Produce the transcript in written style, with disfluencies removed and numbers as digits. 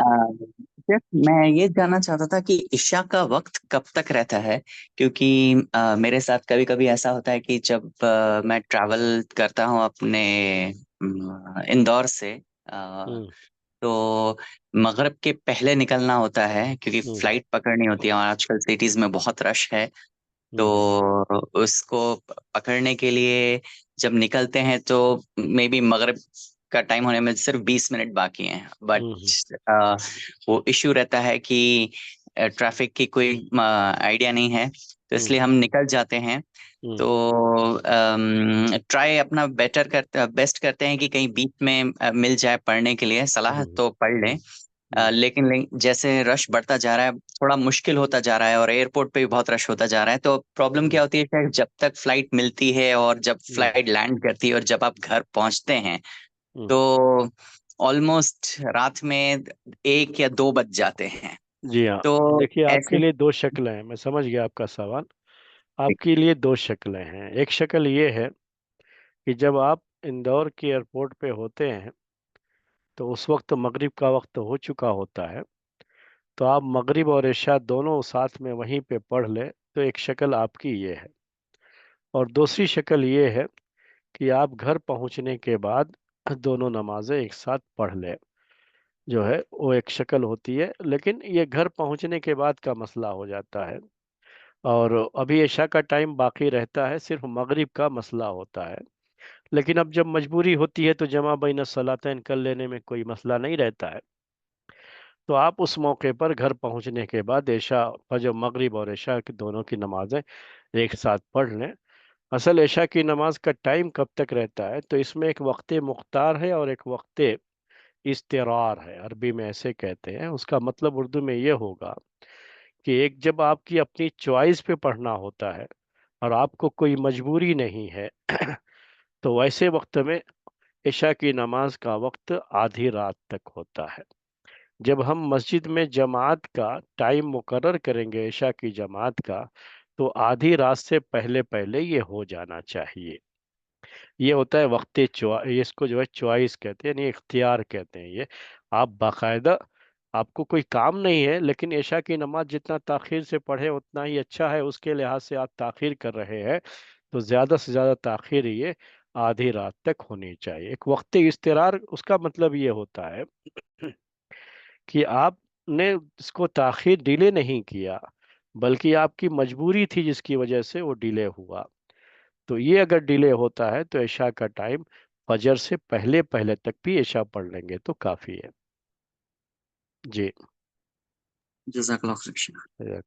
अ, सिर्फ मैं ये जानना चाहता था कि ईशा का वक्त कब तक रहता है, क्योंकि मेरे साथ कभी कभी ऐसा होता है कि जब मैं ट्रैवल करता हूँ अपने इंदौर से, हम्म। तो मगरिब के पहले निकलना होता है क्योंकि हम्म। फ्लाइट पकड़नी होती है और आजकल सिटीज में बहुत रश है। तो हम्म। उसको पकड़ने के लिए जब निकलते हैं तो मे बी मगरिब का टाइम होने में सिर्फ 20 मिनट बाकी हैं, बट हम्म। वो इश्यू रहता है कि ट्रैफिक की कोई आइडिया नहीं है, तो हम्म। इसलिए हम निकल जाते हैं। हम्म। तो ट्राई अपना बेस्ट करते हैं कि कहीं बीच में मिल जाए पढ़ने के लिए, सलाह हम्म। तो पढ़ लें। हम्म। लेकिन जैसे रश बढ़ता जा रहा है, थोड़ा मुश्किल होता जा रहा है और एयरपोर्ट पे भी बहुत रश होता जा रहा है, तो प्रॉब्लम हम्म। क्या होती है कि जब तक फ्लाइट मिलती है और जब हम्म। फ्लाइट लैंड करती है और जब आप घर पहुंचते हैं, हम्म। तो ऑलमोस्ट रात में 1 या 2 बज जाते हैं। जी हाँ। तो देखिए, आपके ऐसे लिए दो शक्लें हैं, मैं समझ गया आपका सवाल। आपके लिए दो शक्लें हैं। एक शक्ल ये है कि जब आप इंदौर के एयरपोर्ट पे होते हैं तो उस वक्त मगरिब का वक्त हो चुका होता है। तो आप मगरिब और इशा दोनों साथ में वहीं पे पढ़ लें, तो एक शक्ल आपकी ये है। और दूसरी शक्ल ये है कि आप घर पहुंचने के बाद दोनों नमाजें एक साथ पढ़ लें, जो है वो एक शक्ल होती है। लेकिन ये घर पहुंचने के बाद का मसला हो जाता है, और अभी इशा का टाइम बाकी रहता है, सिर्फ मगरिब का मसला होता है। लेकिन अब जब मजबूरी होती है तो जमा बैन सलातैन कर लेने में कोई मसला नहीं रहता है। तो आप उस मौके पर घर पहुंचने के बाद इशा, फजर, मगरिब और इशा की दोनों की नमाजें एक साथ पढ़ लें। असल इशा की नमाज का टाइम कब तक रहता है, तो इसमें एक वक्त मुख्तार है और एक वक्त इस्तिरार है, अरबी में ऐसे कहते हैं। उसका मतलब उर्दू में ये होगा कि एक, जब आपकी अपनी चॉइस पे पढ़ना होता है और आपको कोई मजबूरी नहीं है तो वैसे वक्त में इशा की नमाज का वक्त आधी रात तक होता है। जब हम मस्जिद में जमात का टाइम मुकर्रर करेंगे इशा की जमात का, तो आधी रात से पहले पहले ये हो जाना चाहिए। ये होता है वक्त चॉइस, इसको जो है चॉइस कहते हैं, यानी इख्तियार कहते हैं। ये आप बाकायदा, आपको कोई काम नहीं है लेकिन इशा की नमाज जितना ताखीर से पढ़े उतना ही अच्छा है, उसके लिहाज से आप ताखीर कर रहे हैं, तो ज़्यादा से ज़्यादा ताखीर ये आधी रात तक होनी चाहिए। एक वक्त इस्तरार, उसका मतलब ये होता है कि आपने इसको ताखीर डिले नहीं किया, बल्कि आपकी मजबूरी थी जिसकी वजह से वो डिले हुआ। तो ये अगर डिले होता है तो इशा का टाइम फजर से पहले पहले तक भी इशा पढ़ लेंगे तो काफ़ी है। जी। जज़ाकल्लाह खैर।